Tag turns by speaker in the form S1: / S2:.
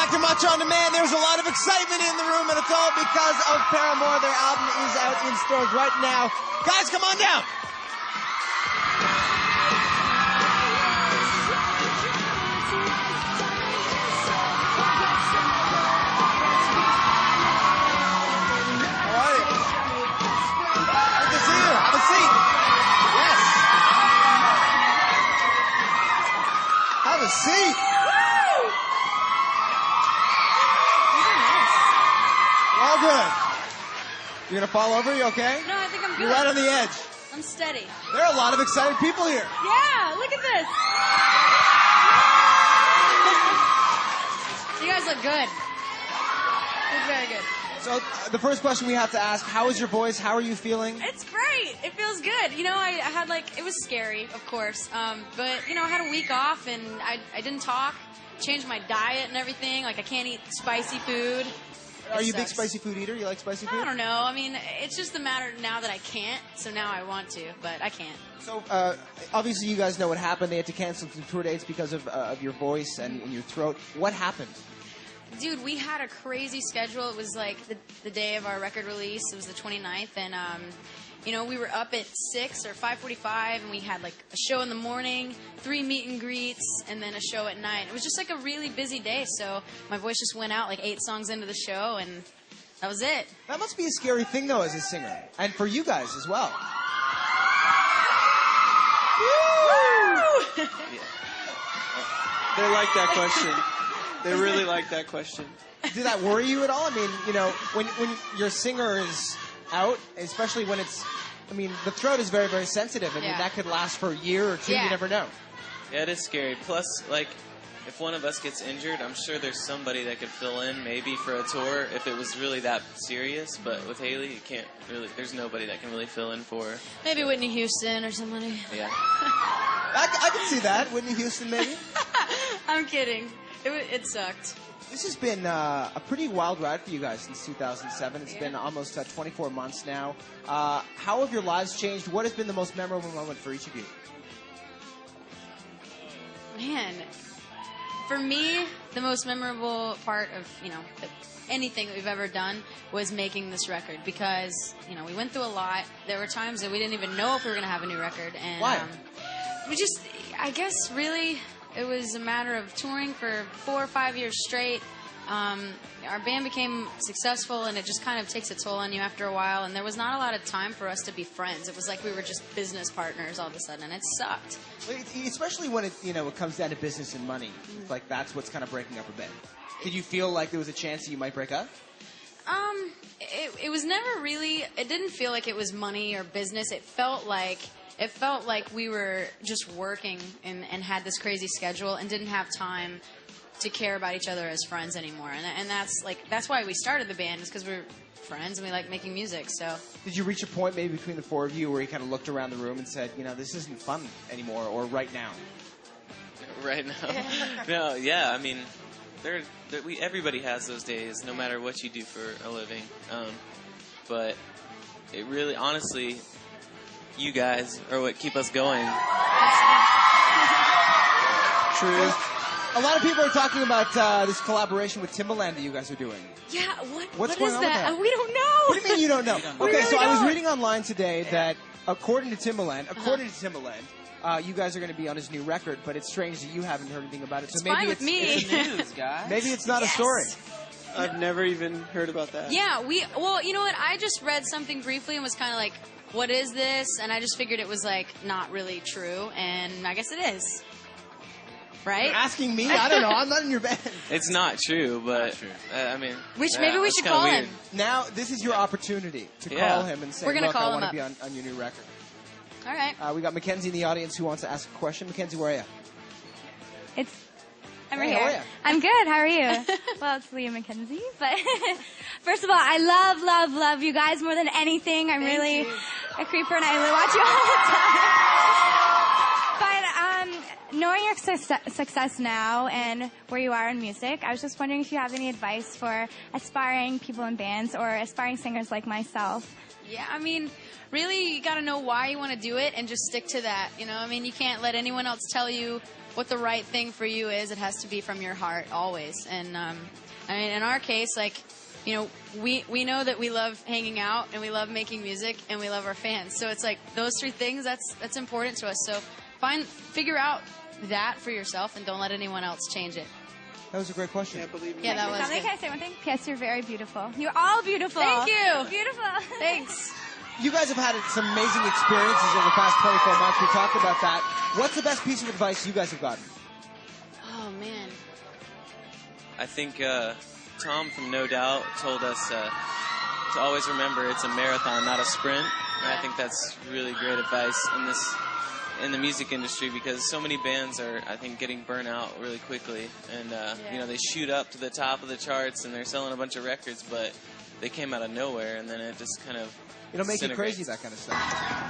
S1: back to Much On Demand. There's a lot of excitement in the room, and it's all because of Paramore. Their album is out in stores right now. Guys, come on down. All right. Good to see you. Have a seat. Yes. Have a seat. All good. You're gonna fall over? You okay?
S2: No, I think I'm good.
S1: You're right on the edge.
S2: I'm steady.
S1: There are a lot of excited people here.
S2: Yeah, look at this. You guys look good. Look very good.
S1: So the first question we have to ask, how is your voice? How are you feeling?
S2: It's great. It feels good. You know, I had it was scary, of course. But, you know, I had a week off and I didn't talk. Changed my diet and everything. Like, I can't eat spicy food.
S1: Are you a big spicy food eater? You like spicy food?
S2: I don't know. I mean, it's just a matter now that I can't. So now I want to, but I can't.
S1: So, obviously you guys know what happened. They had to cancel some tour dates because of your voice and your throat. What happened?
S2: Dude, we had a crazy schedule. It was like the day of our record release. It was the 29th. And, you know, we were up at 6 or 5:45, and we had, like, a show in the morning, 3 meet and greets, and then a show at night. It was just, like, a really busy day. So my voice just went out, like, 8 songs into the show, and that was it.
S1: That must be a scary thing, though, as a singer. And for you guys as well.
S3: Yeah. They like that question. They really like that question.
S1: Did that worry you at all? I mean, you know, when your singer is out, especially when it's, I mean, the throat is very, very sensitive. I mean, that could last for a year or two.
S2: Yeah.
S1: You never know.
S3: Yeah, it is scary. Plus, like, if one of us gets injured, I'm sure there's somebody that could fill in maybe for a tour if it was really that serious. But with Haley, you can't really, there's nobody that can really fill in for her.
S2: Maybe Whitney Houston or somebody.
S3: Yeah.
S1: I can see that. Whitney Houston, maybe.
S2: I'm kidding. It sucked.
S1: This has been a pretty wild ride for you guys since 2007. It's been almost 24 months now. How have your lives changed? What has been the most memorable moment for each of you?
S2: Man, for me, the most memorable part of, you know, anything that we've ever done was making this record because, you know, we went through a lot. There were times that we didn't even know if we were going to have a new record. And,
S1: why?
S2: We just, I guess, really, it was a matter of touring for 4 or 5 years straight. Our band became successful, and it just kind of takes a toll on you after a while, and there was not a lot of time for us to be friends. It was like we were just business partners all of a sudden, and it sucked.
S1: Especially when it comes down to business and money. Like, that's what's kind of breaking up a band. Did you feel like there was a chance that you might break up?
S2: It was never really, it didn't feel like it was money or business. It felt like we were just working and had this crazy schedule and didn't have time to care about each other as friends anymore. And that's why we started the band, is because we're friends and we like making music. So
S1: did you reach a point maybe between the four of you where you kind of looked around the room and said, you know, this isn't fun anymore, or right now?
S3: Right now? No, yeah, I mean, everybody has those days, no matter what you do for a living. But it really, honestly, you guys are what keep us going.
S1: True. A lot of people are talking about this collaboration with Timbaland that you guys are doing.
S2: Yeah,
S1: What's going on
S2: with
S1: that?
S2: We don't know.
S1: What do you mean you don't know? Okay, so I was reading online today that according to Timbaland, you guys are going to be on his new record, but it's strange that you haven't heard anything about it. So
S2: it's
S1: maybe
S2: fine with me.
S3: It's news, guys.
S1: Maybe it's not a story.
S3: I've never even heard about that.
S2: Yeah, well, you know what? I just read something briefly and was kind of like, what is this? And I just figured it was, like, not really true, and I guess it is. Right?
S1: You're asking me? I don't know. I'm not in your band.
S3: It's not true, but I mean,
S2: maybe we should call him.
S1: Now, this is your opportunity to call him and say,
S2: We're gonna
S1: look,
S2: call
S1: I
S2: him
S1: want to be on your new record.
S2: All right.
S1: We got Mackenzie in the audience who wants to ask a question. Mackenzie, where are you?
S4: I'm right
S1: how are
S4: here.
S1: you?
S4: I'm good. How are you? Well, it's Leah Mackenzie. But first of all, I love you guys more than anything. I'm really a creeper, and I watch you all the time. But knowing your success now and where you are in music, I was just wondering if you have any advice for aspiring people in bands or aspiring singers like myself.
S2: Yeah, I mean, really, you got to know why you want to do it and just stick to that. You know, I mean, you can't let anyone else tell you what the right thing for you is. It has to be from your heart always. And I mean, in our case, like, you know, we know that we love hanging out and we love making music and we love our fans. So it's like those three things that's important to us. So figure out that for yourself and don't let anyone else change it.
S1: That was a great question.
S2: Yeah, that was good.
S4: Can I say one thing? P.S. You're very beautiful. You're all beautiful.
S2: Thank you.
S4: Beautiful.
S2: Thanks.
S1: You guys have had some amazing experiences over the past 24 months. We talked about that. What's the best piece of advice you guys have gotten?
S2: Oh, man.
S3: I think Tom from No Doubt told us to always remember it's a marathon, not a sprint. And I think that's really great advice in the music industry, because so many bands are, I think, getting burnt out really quickly. And, you know, they shoot up to the top of the charts and they're selling a bunch of records, but they came out of nowhere and then it just kind of
S1: It'll make you
S3: disintegrates.
S1: crazy, that kind of stuff.